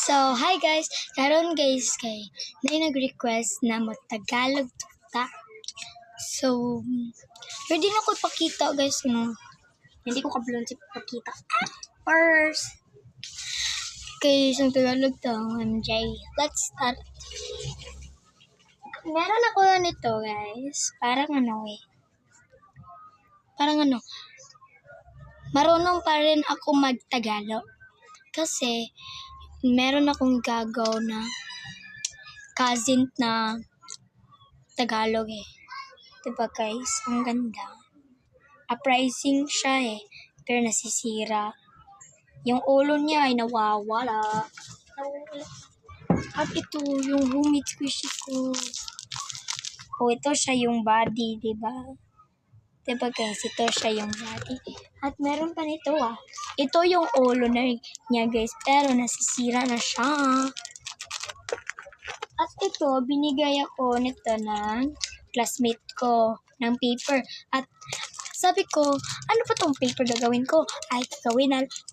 So, hi guys! Karon guys kay nag-request na mag-Tagalog ta. So, pwede na ko pakita guys, no? Hindi ko kablon si pakita. First, kay isang Tagalog to, MJ. Let's start. Meron ako nito guys. Parang marunong pa rin ako mag-Tagalog. Kasi, meron akong gagaw na cousin na Tagalog eh. Diba guys? Ang ganda. Uprising siya eh. Pero nasisira. Yung ulo niya ay nawawala. At ito yung humid squishy ko. Oh, ito siya yung body, diba? Diba guys? Ito siya yung body. At meron pa nito ah. Ito yung ulo na niya guys. Pero nasisira na siya. At ito, binigay ako nito ng classmate ko ng paper. At sabi ko, ano pa tong paper gagawin ko? Ay,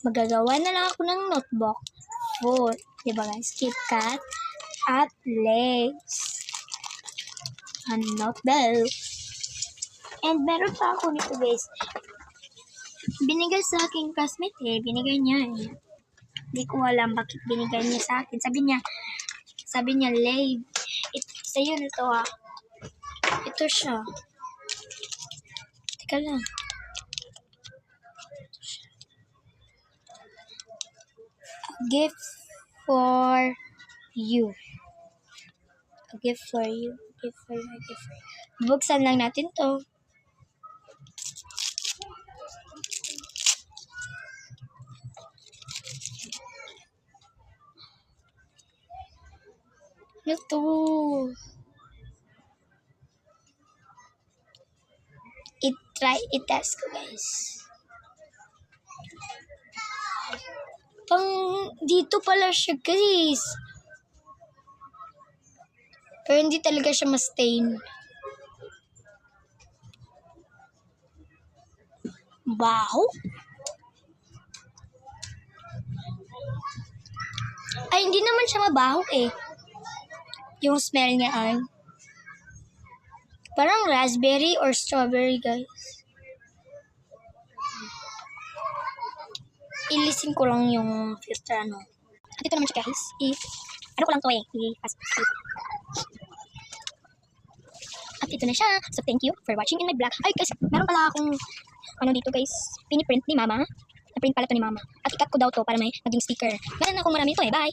magagawa na lang ako ng notebook. Food. Diba guys? KitKat at legs. And notebook. And meron pa ako nito guys. Binigay sa aking classmate eh. Binigay niya eh. Hindi ko alam bakit binigay niya sa akin. Sabi niya, Lay. Sa'yo na to ah. Ito siya. Teka lang. A gift for you. A gift for you. A gift for you. A gift for you. Buksan lang natin to. Ito. I-test ko guys. Dito pala siya guys. Pero hindi talaga siya ma-stain. Baho? Ay, hindi naman siya mabaho eh. Yung smell niya ay parang raspberry or strawberry guys. Ilisin ko lang yung filter ano. At ito naman siya guys. Ano ko lang to eh. At ito na siya. So thank you for watching in my vlog. Ay guys, meron pala akong dito guys. Piniprint ni mama. Na-print pala to ni mama. At ikat ko daw to para may maging sticker. Meron akong marami to eh. Bye!